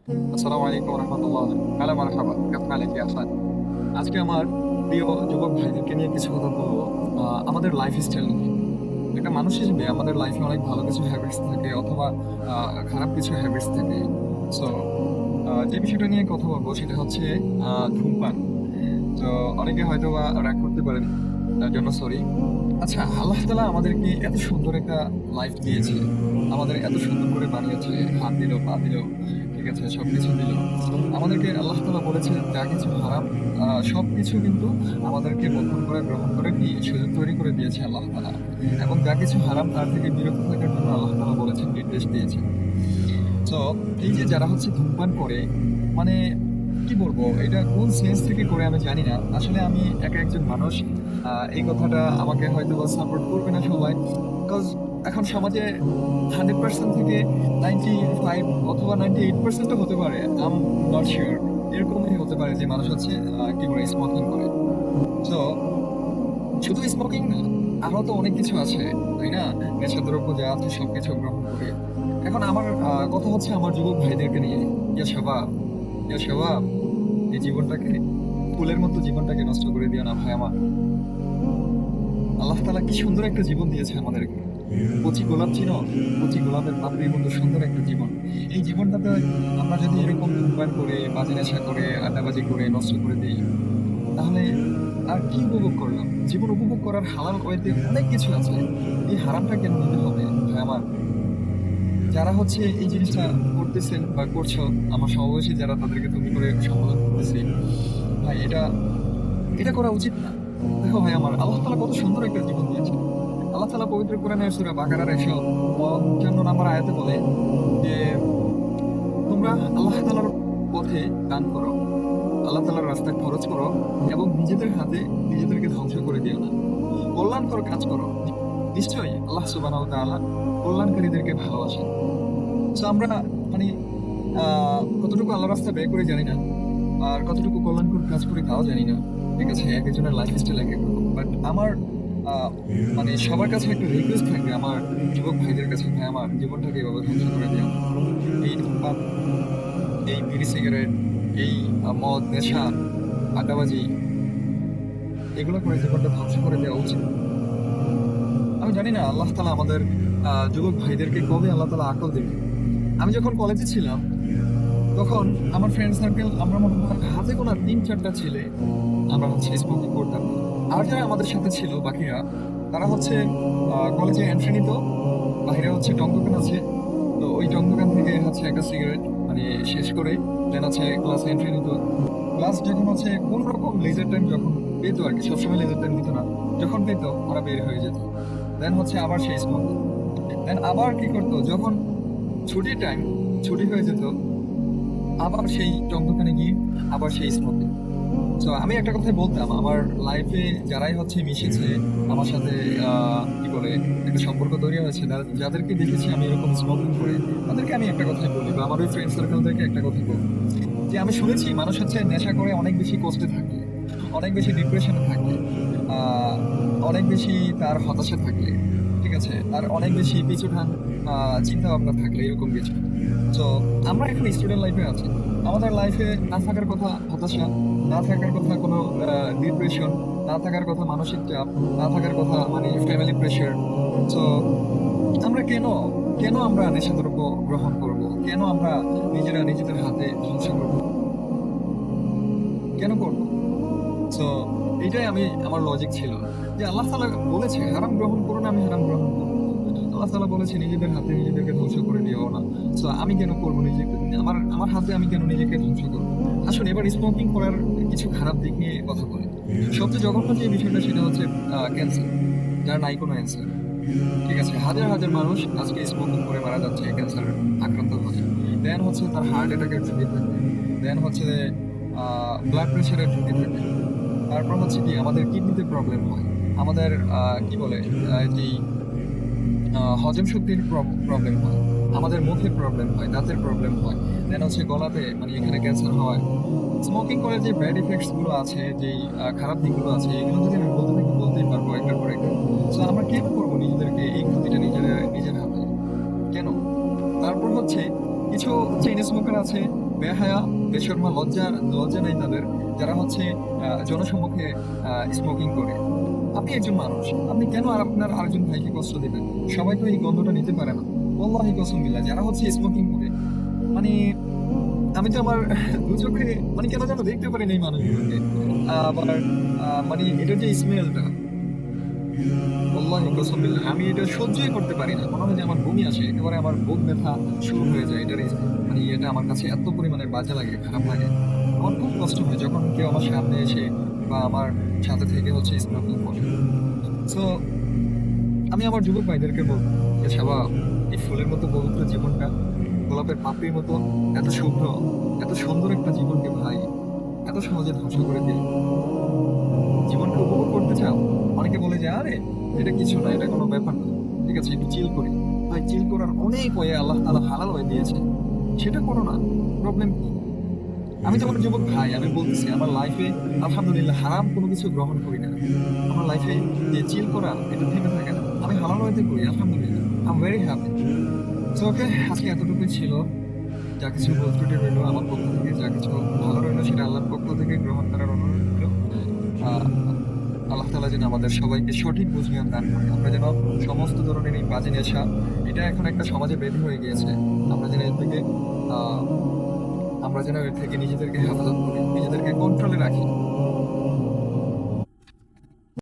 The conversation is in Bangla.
আসসালামু আলাইকুম রহমতুল্লাহ। হ্যালো মারহাবা, কেমন আছেন কি আছেন? আজকে আমার প্রিয় যুবক ভাইদেরকে নিয়ে কিছু কথা বলবো। আমাদের লাইফস্টাইল নিয়ে। একটা মানুষ হিসেবে আমাদের লাইফে অনেক ভালো কিছু হ্যাবিটস থাকে অথবা খারাপ কিছু হ্যাবিটস থাকে। সো যে বিষয়টা নিয়ে কথা বলবো সেটা হচ্ছে ধূমপান। তো অনেকে হয়তোবা রাগ করতে পারেন, তার জন্য সরি। আচ্ছা, আল্লাহ তাআলা আমাদেরকে এত সুন্দর একটা লাইফ দিয়েছে। আমাদের এত সুন্দর করে বানিয়েছে। হাত দিল, পা দিল, ঠিক আছে? সবকিছু দিল। আমাদেরকে আল্লাহ তাআলা বলেছে যা কিছু হারাম সবকিছু কিন্তু আমাদেরকে বন্ধন করে গ্রহণ করে কি সুযোগ তৈরি করে দিয়েছে আল্লাহ তাআলা। এবং যা কিছু হারাম তার থেকে বিরত থাকার জন্য আল্লাহ তাআলা বলেছেন, নির্দেশ দিয়েছেন। তো এই যে যারা হচ্ছে ধূমপান করে, মানে কি বলবো, এটা কোন সেন্স থেকে করে আমি জানি না। আসলে আমি একা একজন মানুষ। এই কথাটা আমাকে হয়তো সাপোর্ট করবে না সবাই। বিকজ এখন সমাজে 100% থেকে 95 অথবা 98% ও হতে পারে। I am not sure. এরকমই হতে পারে যে মানুষ হচ্ছে কি বলে স্মোকিং করে। তো শুধু স্মোকিং না, আরো তো অনেক কিছু আছে, তাই না? নেশাদ্রব্য যা আছে সবকিছু গ্রহণ করে। এখন আমার কথা হচ্ছে আমার যুবক ভাইদেরকে নিয়ে। ইয়া শাবাব, ইয়া শাবাব, এই জীবনটাকে, ফুলের মতো জীবনটাকে নষ্ট করে দিও না ভাই আমার। আল্লাহ তাআলা কি সুন্দর একটা জীবন দিয়েছে আমাদেরকে। কচি গোলাপ চিনো? কচি গোলাপের পাপড়ির মতো সুন্দর একটা জীবন। এই জীবনটাতে আমরা যদি এরকম ধূমপান করে, বাজে নেশা করে, আড্ডাবাজি করে নষ্ট করে দেই, তাহলে আর কি উপভোগ করলাম? জীবন উপভোগ করার হালাল ওয়েতে অনেক কিছু আছে। এই হারামটা কেন নিতে হবে ভাই আমার? যারা হচ্ছে এই জিনিসটা করতেছেন বা করছো, আমার সমবয়সী যারা, তাদেরকে তুমি করে সম্বোধন করতেছি। ভাই এটা এটা করা উচিত না। দেখো ভাই আমার, আল্লাহ তাআলা কত সুন্দর একটা জীবন দিয়েছে। আল্লাহ তাআলা পবিত্র কোরআনের সূরা বাকারার 155 নম্বর আয়াতে বলে যে, তোমরা আল্লাহ তাআলার পথে দান করো, আল্লাহ তাআলার রাস্তায় খরচ করো এবং নিজেদের হাতে নিজেদেরকে ধ্বংস করে দিও না। কল্যাণকর কাজ করো। নিশ্চয়ই আল্লাহ সুবহানাহু ওয়া তাআলা কল্যাণকারীদেরকে ভালোবাসেন। সো আমরা মানে কতটুকু আল্লাহর রাস্তায় ব্যয় করে জানি না। আর কতটুকু কল্যাণকর কাজ করে তাও জানি না। ঠিক আছে? একেকজনের লাইফস্টাইল একেক রকম। বাট আমার আ মানে সবার কাছে একটা রিকোয়েস্ট থাকবে আমার যুবক ভাইদের কাছে, ভাই আমার জীবনটাকে এভাবে ধ্বংস করে দিও না। এই ধূমপান, এই বিড়ি সিগারেট, এই মদ, নেশা, আড্ডাবাজি, এগুলো করে জীবনটা ধ্বংস করে দেওয়া উচিত না। আমি জানি না আল্লাহ তাআলা আমাদের যুবক ভাইদেরকে কবে আল্লাহ তাআলা আকল দিবে। আমি যখন কলেজে ছিলাম, তখন আমার ফ্রেন্ড সার্কেল, আমরা মনে হয় হাতে গোনা ৩-৪ টা ছেলে আমরা হচ্ছে স্মোকিং করতাম। আর যারা আমাদের সাথে ছিল বাকিরা, তারা হচ্ছে কলেজে এন্ট্রি নিত। বাহিরে হচ্ছে টং দোকান আছে। তো ওই টং দোকান থেকে হচ্ছে একটা সিগারেট মানে শেষ করে দেন হচ্ছে ক্লাসে এন্ট্রি নিত। ক্লাস যখন হচ্ছে কোন রকম লেজার টাইম যখন পেতো আরকি, সবসময় লেজার টাইম দিত না। যখন পেত ওরা বের হয়ে যেত। দেন হচ্ছে আবার সেই স্মোক। দেন আবার কি করতো, যখন ছুটির টাইম, ছুটি হয়ে যেত, আবার সেই টং দোকানে গিয়ে আবার সেই স্মোকিং। তো আমি একটা কথাই বলতাম, আমার লাইফে যারাই হচ্ছে মিশেছে আমার সাথে, কি বলে, একটা সম্পর্ক তৈরি হয়েছে, যাদেরকে দেখেছি আমি এরকম স্মোকিং করে, তাদেরকে আমি একটা কথাই বলি, বা আমার ওই ফ্রেন্ড সার্কেলদেরকে একটা কথাই বলি যে, আমি শুনেছি মানুষ হচ্ছে নেশা করে অনেক বেশি কষ্টে থাকে, অনেক বেশি ডিপ্রেশনে থাকে, আহ, অনেক বেশি তার হতাশা থাকে, ঠিক আছে, তার অনেক বেশি পিছুটান চিন্তা ভাবনা থাকলে এরকম কিছু। তো আমরা এখন স্টুডেন্ট লাইফে আছি। আমাদের লাইফে না থাকার কথা হতাশা, না থাকার কথা কোনো ডিপ্রেশন, না থাকার কথা মানসিক চাপ, না থাকার কথা মানে ফ্যামিলি প্রেশার। তো আমরা কেন কেন আমরা নেশাদ্রব্য গ্রহণ করব? কেন আমরা নিজেরা নিজেদের হাতে ধ্বংস করব? কেন করব? সো এইটাই আমার লজিক ছিল যে আল্লাহ তাআলা বলেছে হারাম গ্রহণ করো না, আমি হারাম গ্রহণ করব। আল্লাহ তাআলা বলেছে নিজেদের হাতে নিজেদেরকে ধ্বংস করে দিও না। সো আমি কেন করব নিজেকে, আমার আমার হাতে আমি কেন নিজেকে ধ্বংস করব? আসুন এবার স্মোকিং করার কিছু খারাপ দিক নিয়ে কথা বলি। সবচেয়ে জঘন্য যে বিষয়টা সেটা হচ্ছে ক্যান্সার, যার নাই কোনো অ্যান্সার। ঠিক আছে? হাজার হাজার মানুষ আজকে স্মোকিং করে মারা যাচ্ছে ক্যান্সার আক্রান্ত হয়ে। দেন হচ্ছে তার হার্ট অ্যাটাকের ঝুঁকি থাকে। দেন হচ্ছে ব্লাড প্রেশারের ঝুঁকি থাকে। তারপর হচ্ছে কি আমাদের কিডনিতে প্রবলেম হয়। আমাদের কি বলে যেই হজম শক্তির প্রবলেম হয়। আমাদের মুখে প্রবলেম হয়, দাঁতের প্রবলেম হয়। দেন হচ্ছে গলাতে মানে এখানে ক্যান্সার হয়। স্মোকিং করে যে ব্যাড ইফেক্টস গুলো আছে, যেই খারাপ দিকগুলো আছে, এগুলো যদি আমি বলতে থাকি বলতেই পারবো একটার পর একটা। সো আমরা কেন করবো নিজেদেরকে এই ক্ষতিটা নিজের হাতে? কেন? তারপর হচ্ছে কিছু চেইন স্মোকার আছে বেহায়া, বেশরমা, লজ্জা নেই তাদের, যারা হচ্ছে জনসম্মুখে স্মোকিং করে। আপনি একজন মানুষ, আপনি কেন আপনার আরেকজন ভাইকে কষ্ট দিবেন? সবাই তো এই গন্ধটা নিতে পারে না। ওয়াল্লাহি কসম বিল্লাহ, যারা হচ্ছে স্মোকিং করে, মানে আমি তো আমার দু চোখে মানে কেন যেন দেখতে পারি না এই মানুষগুলোকে। আবার মানে এটার যে স্মেলটা, ওয়াল্লাহি কসম বিল্লাহ, আমি এটা সহ্যই করতে পারি না। মনে হয় যে আমার বমি আসে, একেবারে আমার বুক ব্যথা শুরু হয়ে যায়। এটার মানে এটা আমার কাছে এত পরিমাণে বাজে লাগে, খারাপ লাগে। আমার খুব কষ্ট হয় যখন কেউ আমার সামনে এসে বা আমার সাথে থেকে হচ্ছে স্মোকিং করে। সো আমি আমার যুবক ভাইদেরকে বলবো যে শাবাব, এই ফুলের মতো পবিত্র জীবনটা, গোলাপের পাপড়ির মতো এত শুভ্র, এত সুন্দর একটা জীবনকে ভাই এত সহজে ধ্বংস করে দিল। জীবনকে উপভোগ করতে চাও? অনেকে বলে যে আরে এটা কিছু না, এটা কোনো ব্যাপার না, ঠিক আছে একটু চিল করি। ভাই, চিল করার অনেক ওয়ে আল্লাহ তাআলা হালাল হয়ে দিয়েছে, সেটা করো না। প্রবলেম কি? আমি তো আমার যুবক ভাই, আমি বলতেছি আমার লাইফে আলহামদুলিল্লাহ হারাম কোনো কিছু গ্রহণ করি না। আমার লাইফে যে চিল করা এটা থেমে থাকে না, আমি হালাল হইতে করি আলহামদুলিল্লাহ। I am very happy. So okay, আজকে এতটুকুই ছিল। যা কিছু ভুল ত্রুটি রইলো আমার পক্ষ থেকে, যা কিছু ভালো রইলো সেটা আল্লাহর পক্ষ থেকে গ্রহণ করার অনুরোধ রইল। আহ, আল্লাহ তাআলা যেন আমাদের সবাইকে সঠিক বুঝ জ্ঞান দান করে। আমরা যেন সমস্ত ধরনের এই বাজে নেশা, এটা এখন একটা সমাজে বেঁধে হয়ে গিয়েছে। আমরা যেন এর থেকে আহ আমরা যেন এর থেকে নিজেদেরকে হেফাজত করি, নিজেদেরকে কন্ট্রোলে রাখি।